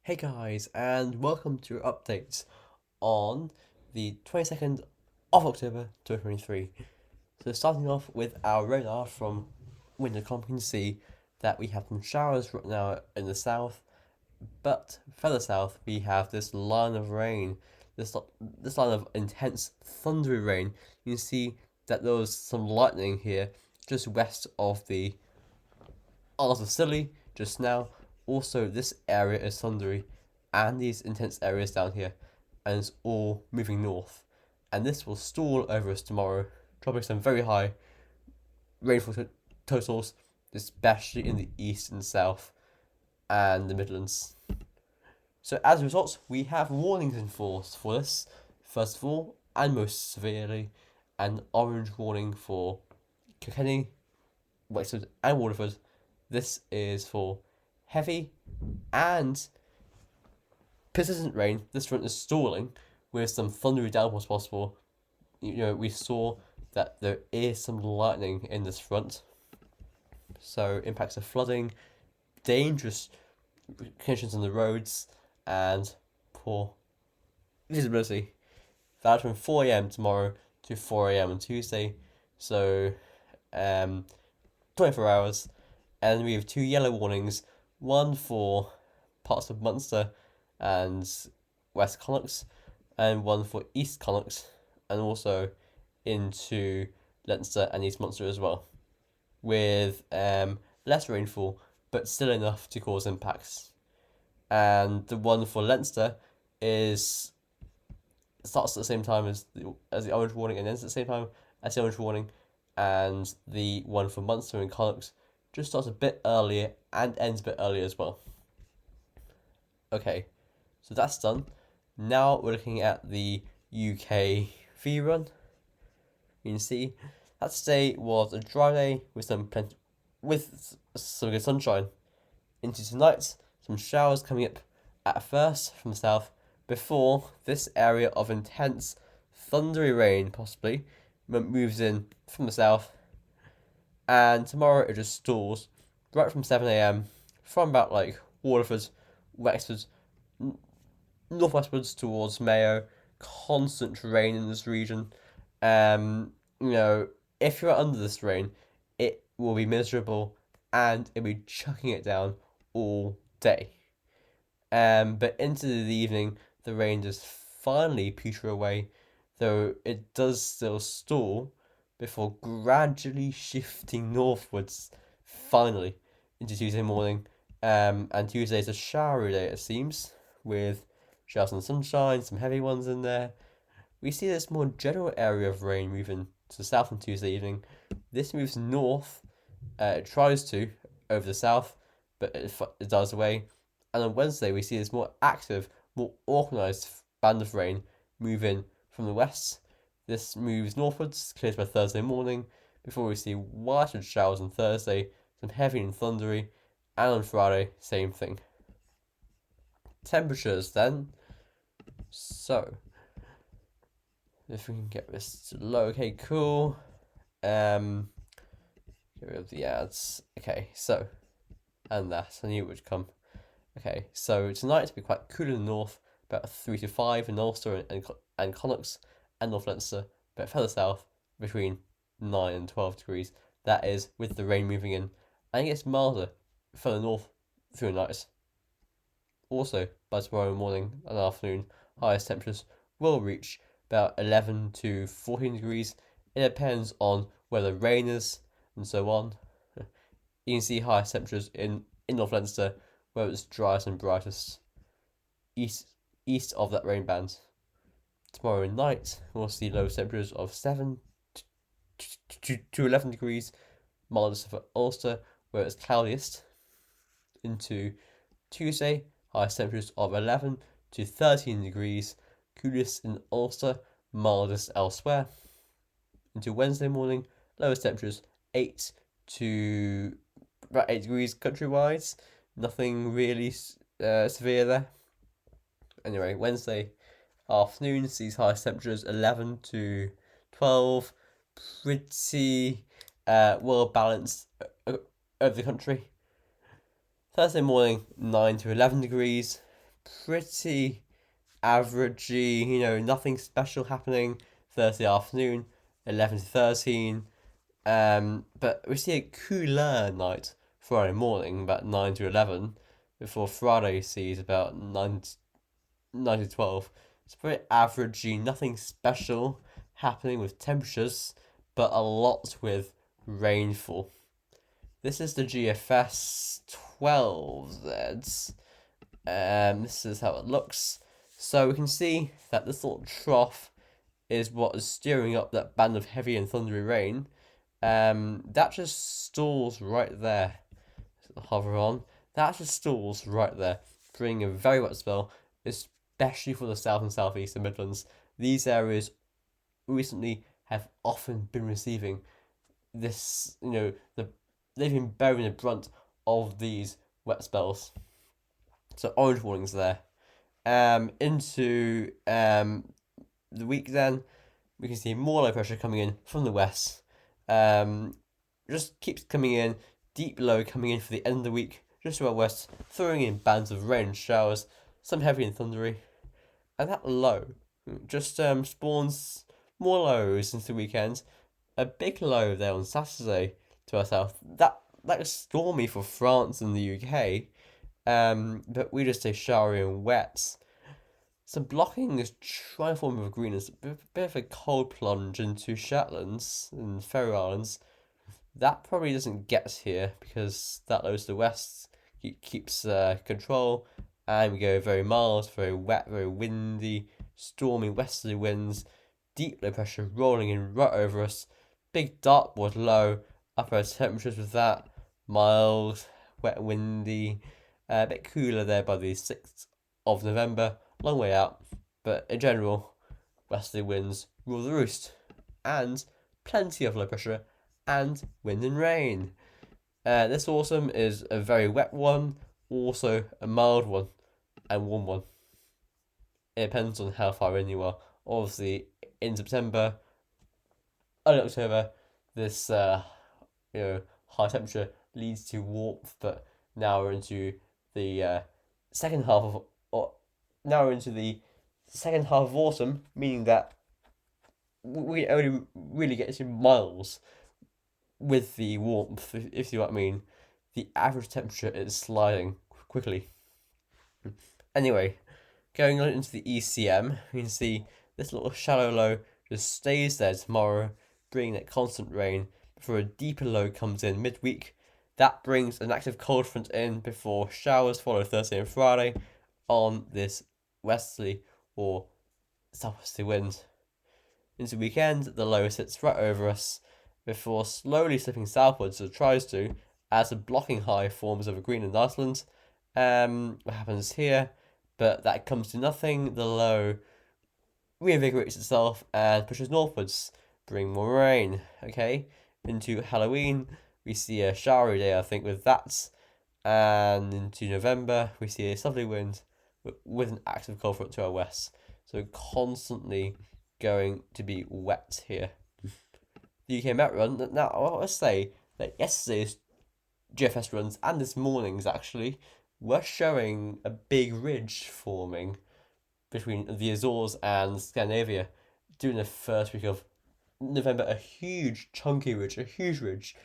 Hey guys, and welcome to updates on the 22nd of October 2023. So starting off with our radar from Wintercom, you can see that we have some showers right now in the south, but further south we have this line of rain, this line of intense thundery rain. You can see that there was some lightning here just west of the Isles of Scilly just now. Also, this area is thundery, and these intense areas down here, and it's all moving north. And this will stall over us tomorrow, dropping some very high rainfall totals, especially in the east and south and the Midlands. So as a result, we have warnings in force for this. First of all, and most severely, an orange warning for Kilkenny, Wexford, and Waterford. This is for heavy and persistent rain. This front is stalling with some thundery downpours possible. We saw that there is some lightning in this front, so impacts of flooding, dangerous conditions on the roads, and poor visibility. That from 4 a.m. tomorrow to 4 a.m. on Tuesday, so 24 hours. And we have two yellow warnings, one for parts of Munster and West Connacht, and one for East Connacht, and also into Leinster and East Munster as well, with less rainfall, but still enough to cause impacts. And the one for Leinster is starts at the same time as the orange warning and ends at the same time as the orange warning, and the one for Munster and Connacht just starts a bit earlier and ends a bit earlier as well. Okay, so that's done. Now we're looking at the UK V run. You can see that today was a dry day with some good sunshine. Into tonight, some showers coming up at first from the south before this area of intense thundery rain possibly moves in from the south, and tomorrow it just stalls right from 7 a.m. from about like Waterford, Wexford, northwestwards towards Mayo. Constant rain in this region. If you're under this rain, it will be miserable and it'll be chucking it down all day. But into the evening, the rain does finally peter away, though it does still stall before gradually shifting northwards, finally, into Tuesday morning. And Tuesday is a showery day, it seems, with showers and sunshine, some heavy ones in there. We see this more general area of rain moving to the south on Tuesday evening. This moves north. It tries to over the south, but it dies away. And on Wednesday, we see this more active, more organised band of rain moving from the west. This moves northwards, clears by Thursday morning, before we see widespread showers on Thursday, some heavy and thundery, and on Friday, same thing. Temperatures then. So, if we can get this to low, okay, cool. Get rid of the ads. Okay, so, and that, I knew it would come. Okay, so tonight it'll be quite cool in the north, about 3 to 5 in Ulster and Connacht, and North Leinster, but further south between 9 and 12 degrees. That is with the rain moving in, and it gets milder further north through the night. Also, by tomorrow morning and afternoon, highest temperatures will reach about 11 to 14 degrees. It depends on where the rain is and so on. You can see highest temperatures in North Leinster, where it's driest and brightest, east of that rain band. Tomorrow night, we'll see low temperatures of 7 to 11 degrees, mildest for Ulster, where it's cloudiest. Into Tuesday, highest temperatures of 11 to 13 degrees, coolest in Ulster, mildest elsewhere. Into Wednesday morning, lowest temperatures 8 to about 8 degrees countrywide. Nothing really severe there. Anyway, Wednesday afternoon sees highest temperatures 11 to 12. Pretty well balanced over the country. Thursday morning 9 to 11 degrees. pretty averagey, nothing special happening Thursday afternoon, 11 to 13. But we see a cooler night Friday morning, about 9 to 11, before Friday sees about 9 to 12. It's very averagey, nothing special happening with temperatures, but a lot with rainfall. This is the GFS 12Z. This is how it looks. So we can see that this little trough is what is steering up that band of heavy and thundery rain. That just stalls right there. Hover on. That just stalls right there, bringing a very wet spell, especially for the south and southeast and Midlands. These areas recently have often been receiving this, they've been bearing the brunt of these wet spells. So orange warnings there. Into the week then, we can see more low pressure coming in from the west. Just keeps coming in, deep low coming in for the end of the week, just to our west, throwing in bands of rain and showers, some heavy and thundery. And that low just spawns more lows into the weekend. A big low there on Saturday to our south. That was stormy for France and the UK. But we just stay showery and wet. Some blocking is trying to form of greenness, a bit of a cold plunge into Shetlands and Faroe Islands. That probably doesn't get here because that low to the west keeps control, and we go very mild, very wet, very windy, stormy westerly winds, deep low pressure rolling in right over us, big dartboard low, upper temperatures with that, mild, wet, windy, a bit cooler there by the 6th of November, long way out, but in general, westerly winds rule the roost, and plenty of low pressure, and wind and rain. This autumn is a very wet one, also a mild one, and warm one. It depends on how far in you are. Obviously, in September, early October, this high temperature leads to warmth, but now we're into the second half of autumn, meaning that we only really get to miles with the warmth, if you know what I mean. The average temperature is sliding quickly. Anyway, going on into the ECM, you can see this little shallow low just stays there tomorrow, bringing that constant rain before a deeper low comes in midweek. That brings an active cold front in before showers follow Thursday and Friday on this westerly or southwesterly wind. Into the weekend, the low sits right over us before slowly slipping southwards, or tries to, as a blocking high forms over Greenland, Iceland. What happens here? But that comes to nothing. The low reinvigorates itself and pushes northwards, bring more rain. Okay, into Halloween, we see a showery day, I think, with that. And into November, we see a southerly wind with an active cold front to our west. So constantly going to be wet here. The UK Met run, now I want to say that yesterday's GFS runs and this morning's actually were showing a big ridge forming between the Azores and Scandinavia during the first week of November. A huge chunky ridge, a huge ridge,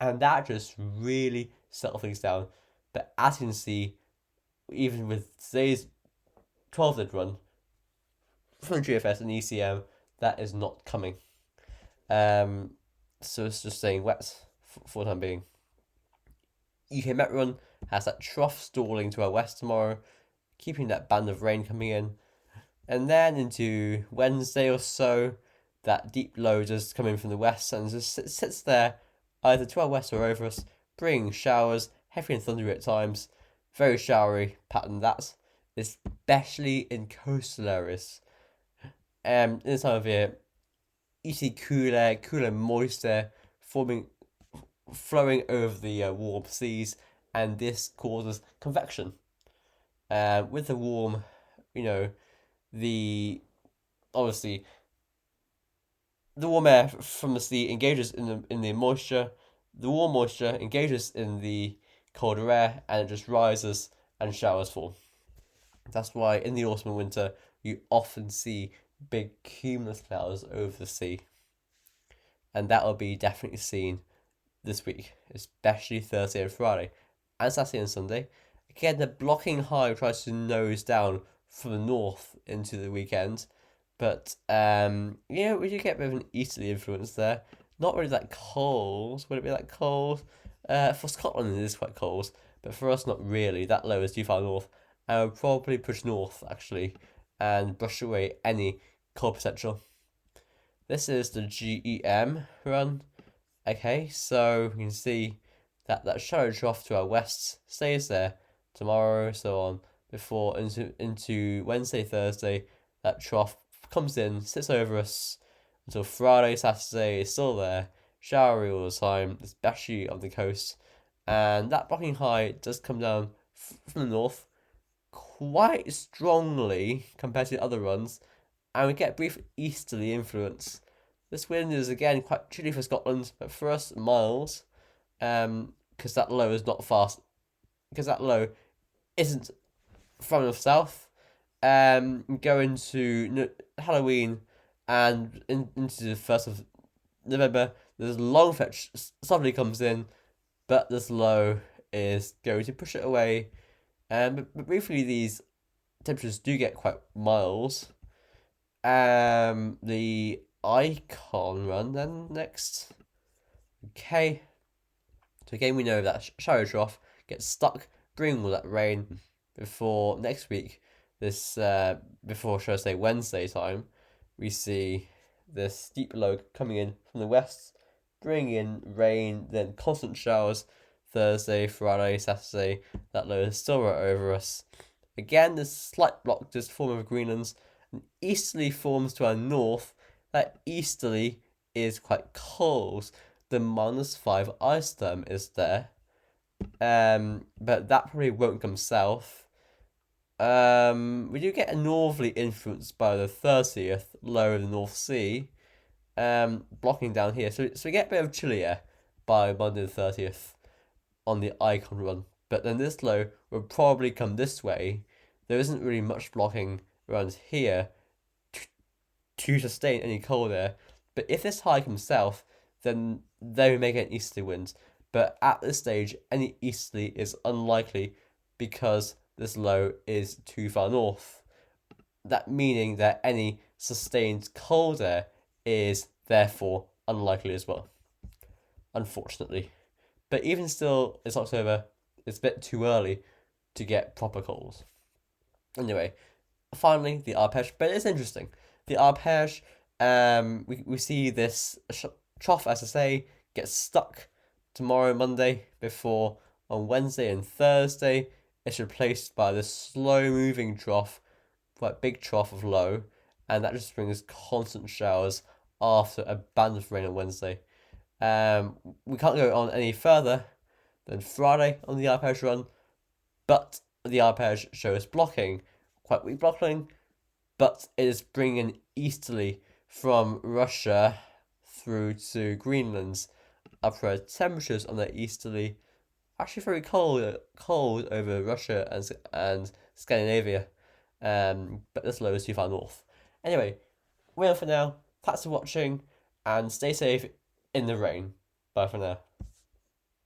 and that just really settled things down. But as you can see, even with today's 12-day run from GFS and ECM, that is not coming. So it's just staying wet for the time being. UK Met run has that trough stalling to our west tomorrow, keeping that band of rain coming in. And then into Wednesday or so, that deep low does come in from the west and just sits there either to our west or over us, bringing showers, heavy and thundery at times. Very showery pattern that, especially in coastal areas. In this time of year, you see cooler, moist air flowing over the warm seas, and this causes convection. With the warm, obviously the warm air from the sea engages in the moisture. The warm moisture engages in the colder air, and it just rises and showers fall. That's why in the autumn and winter you often see big cumulus clouds over the sea, and that will be definitely seen this week, especially Thursday and Friday, and Saturday and Sunday. Again, the blocking high tries to nose down from the north into the weekend, but yeah, we do get a bit of an easterly influence there. Not really that cold. Would it be that cold? For Scotland, it is quite cold, but for us, not really. That low is too far north. I would probably push north actually, and brush away any cold potential. This is the GEM run. Okay, so we can see that that shadow trough to our west stays there tomorrow, so on, before into Wednesday, Thursday. That trough comes in, sits over us until Friday, Saturday is still there, showery all the time, especially on the coast, and that blocking high does come down from the north quite strongly compared to the other runs, and we get brief easterly influence. This wind is again quite chilly for Scotland, but for us, miles, because that low is not fast, because that low isn't from the south. Go into Halloween and into the 1st of November, there's a long fetch suddenly comes in, but this low is going to push it away. But briefly, these temperatures do get quite mild. The icon run then next. Okay. So again, we know that shower trough gets stuck, bringing all that rain before next week. This before, should I say, Wednesday time, we see this steep low coming in from the west, bringing in rain, then constant showers. Thursday, Friday, Saturday, that low is still right over us. Again, this slight block just form of Greenland's, and easterly forms to our north. That easterly is quite cold. The -5 ice term is there. But that probably won't come south. We do get a northerly influence by the 30th, lower the North Sea, blocking down here. So we get a bit of chillier by Monday the 30th on the icon run. But then this low will probably come this way. There isn't really much blocking around here to sustain any cold air. But if this high comes south, then they may get easterly winds. But at this stage, any easterly is unlikely because this low is too far north. That meaning that any sustained cold air is therefore unlikely as well, unfortunately. But even still, it's October, it's a bit too early to get proper colds. Anyway, finally, the arpege, but it's interesting. The arpege, we see this trough, as I say, get stuck tomorrow, Monday, before on Wednesday and Thursday it's replaced by this slow moving trough, quite big trough of low, and that just brings constant showers after a band of rain on Wednesday. We can't go on any further than Friday on the arpege run, but the arpege shows blocking, quite weak blocking, but it is bringing easterly from Russia through to Greenland's upper temperatures on the easterly, actually very cold over Russia and Scandinavia. But this low is too far north. Anyway, we're on for now. Thanks for watching, and stay safe in the rain. Bye for now.